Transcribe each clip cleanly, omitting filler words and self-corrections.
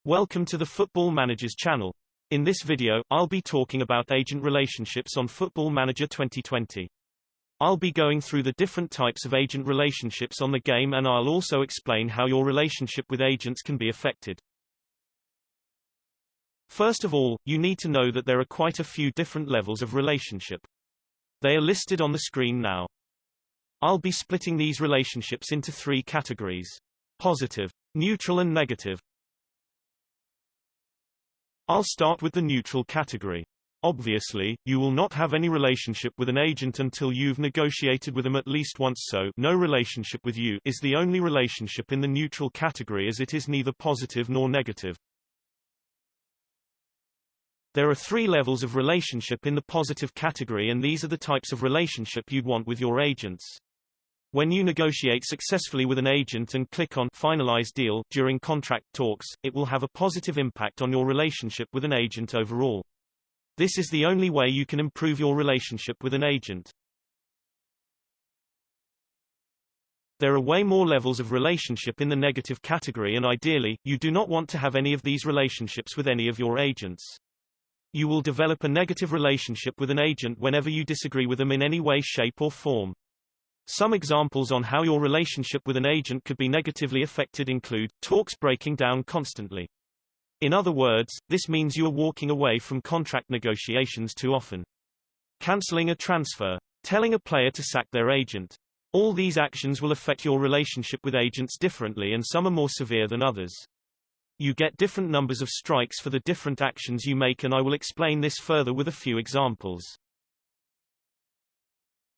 Welcome to the Football Managers channel. In this video, I'll be talking about agent relationships on Football Manager 2020. I'll be going through the different types of agent relationships on the game, and I'll also explain how your relationship with agents can be affected. First of all, you need to know that there are quite a few different levels of relationship. They are listed on the screen now. I'll be splitting these relationships into three categories: positive, neutral and negative. I'll start with the neutral category. Obviously, you will not have any relationship with an agent until you've negotiated with them at least once, so no relationship with you is the only relationship in the neutral category, as it is neither positive nor negative. There are three levels of relationship in the positive category, and these are the types of relationship you'd want with your agents. When you negotiate successfully with an agent and click on Finalize Deal during contract talks, it will have a positive impact on your relationship with an agent overall. This is the only way you can improve your relationship with an agent. There are way more levels of relationship in the negative category, and ideally, you do not want to have any of these relationships with any of your agents. You will develop a negative relationship with an agent whenever you disagree with them in any way, shape or form. Some examples on how your relationship with an agent could be negatively affected include talks breaking down constantly. In other words, this means you are walking away from contract negotiations too often. Canceling a transfer. Telling a player to sack their agent. All these actions will affect your relationship with agents differently, and some are more severe than others. You get different numbers of strikes for the different actions you make, and I will explain this further with a few examples.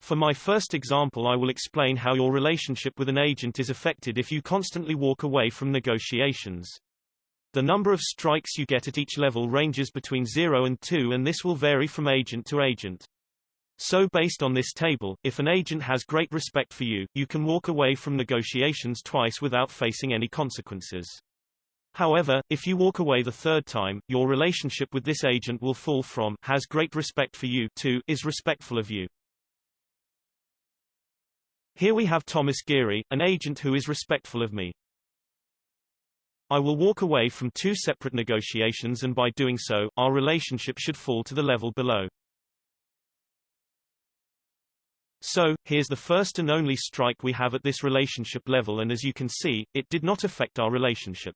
For my first example, I will explain how your relationship with an agent is affected if you constantly walk away from negotiations. The number of strikes you get at each level ranges between 0 and 2, and this will vary from agent to agent. So based on this table, if an agent has great respect for you, you can walk away from negotiations twice without facing any consequences. However, if you walk away the third time, your relationship with this agent will fall from has great respect for you to is respectful of you. Here we have Thomas Geary, an agent who is respectful of me. I will walk away from two separate negotiations, and by doing so, our relationship should fall to the level below. So, here's the first and only strike we have at this relationship level, and as you can see, it did not affect our relationship.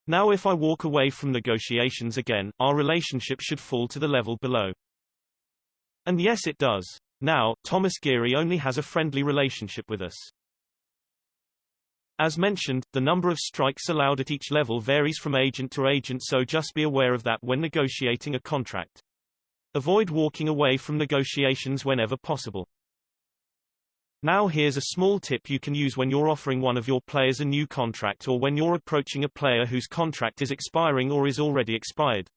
Now if I walk away from negotiations again, our relationship should fall to the level below. And yes, it does. Now, Thomas Geary only has a friendly relationship with us. As mentioned, the number of strikes allowed at each level varies from agent to agent, so just be aware of that when negotiating a contract. Avoid walking away from negotiations whenever possible. Now here's a small tip you can use when you're offering one of your players a new contract, or when you're approaching a player whose contract is expiring or is already expired.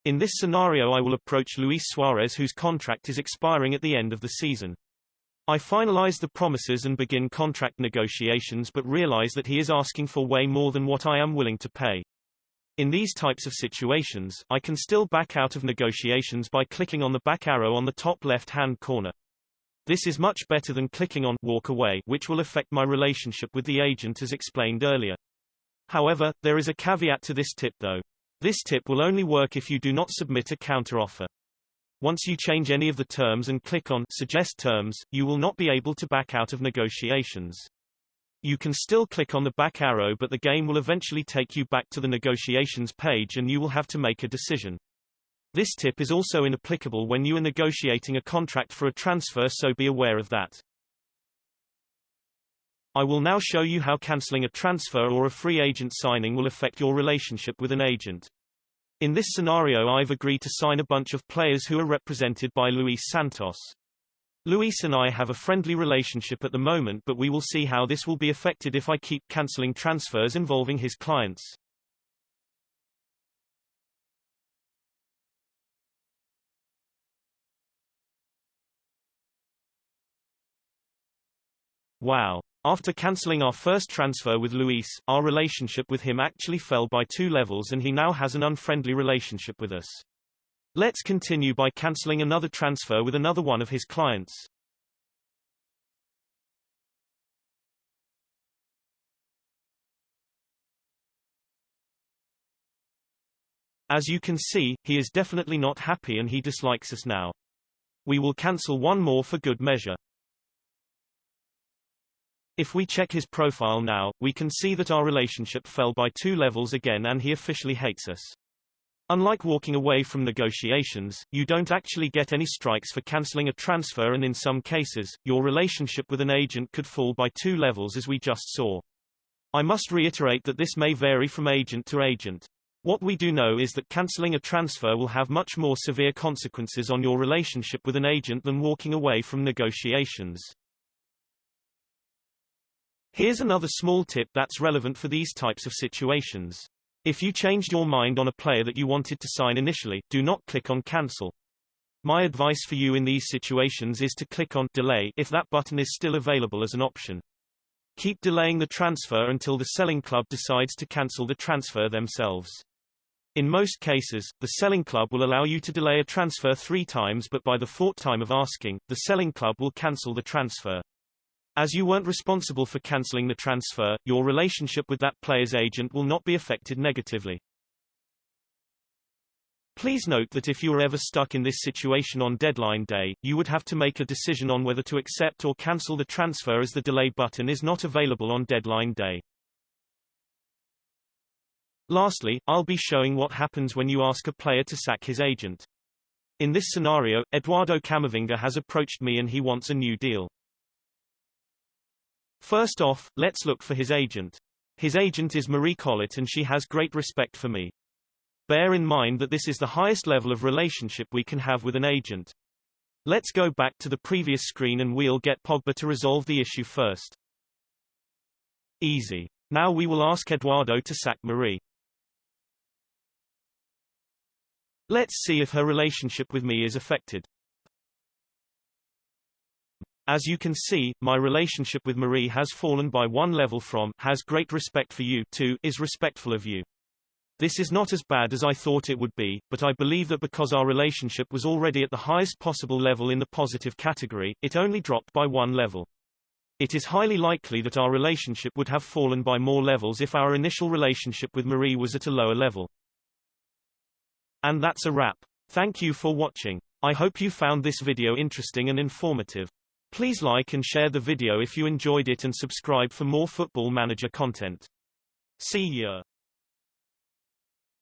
In this scenario, I will approach Luis Suarez, whose contract is expiring at the end of the season. I finalize the promises and begin contract negotiations, but realize that he is asking for way more than what I am willing to pay. In these types of situations, I can still back out of negotiations by clicking on the back arrow on the top left-hand corner. This is much better than clicking on walk away, which will affect my relationship with the agent as explained earlier. However, there is a caveat to this tip though. This tip will only work if you do not submit a counteroffer. Once you change any of the terms and click on Suggest Terms, you will not be able to back out of negotiations. You can still click on the back arrow, but the game will eventually take you back to the negotiations page and you will have to make a decision. This tip is also inapplicable when you are negotiating a contract for a transfer, so be aware of that. I will now show you how cancelling a transfer or a free agent signing will affect your relationship with an agent. In this scenario, I've agreed to sign a bunch of players who are represented by Luis Santos. Luis and I have a friendly relationship at the moment, but we will see how this will be affected if I keep cancelling transfers involving his clients. Wow. After cancelling our first transfer with Luis, our relationship with him actually fell by 2 levels, and he now has an unfriendly relationship with us. Let's continue by cancelling another transfer with another one of his clients. As you can see, he is definitely not happy and he dislikes us now. We will cancel one more for good measure. If we check his profile now, we can see that our relationship fell by 2 levels again and he officially hates us. Unlike walking away from negotiations, you don't actually get any strikes for cancelling a transfer, and in some cases, your relationship with an agent could fall by 2 levels as we just saw. I must reiterate that this may vary from agent to agent. What we do know is that cancelling a transfer will have much more severe consequences on your relationship with an agent than walking away from negotiations. Here's another small tip that's relevant for these types of situations. If you changed your mind on a player that you wanted to sign initially, do not click on cancel. My advice for you in these situations is to click on delay if that button is still available as an option. Keep delaying the transfer until the selling club decides to cancel the transfer themselves. In most cases, the selling club will allow you to delay a transfer 3 times, but by the 4th time of asking, the selling club will cancel the transfer. As you weren't responsible for cancelling the transfer, your relationship with that player's agent will not be affected negatively. Please note that if you are ever stuck in this situation on deadline day, you would have to make a decision on whether to accept or cancel the transfer, as the delay button is not available on deadline day. Lastly, I'll be showing what happens when you ask a player to sack his agent. In this scenario, Eduardo Camavinga has approached me and he wants a new deal. First off, let's look for his agent. His agent is Marie Collett and she has great respect for me. Bear in mind that this is the highest level of relationship we can have with an agent. Let's go back to the previous screen and we'll get Pogba to resolve the issue first. Easy. Now we will ask Eduardo to sack Marie. Let's see if her relationship with me is affected. As you can see, my relationship with Marie has fallen by 1 level from has great respect for you to is respectful of you. This is not as bad as I thought it would be, but I believe that because our relationship was already at the highest possible level in the positive category, it only dropped by 1 level. It is highly likely that our relationship would have fallen by more levels if our initial relationship with Marie was at a lower level. And that's a wrap. Thank you for watching. I hope you found this video interesting and informative. Please like and share the video if you enjoyed it and subscribe for more Football Manager content. See ya.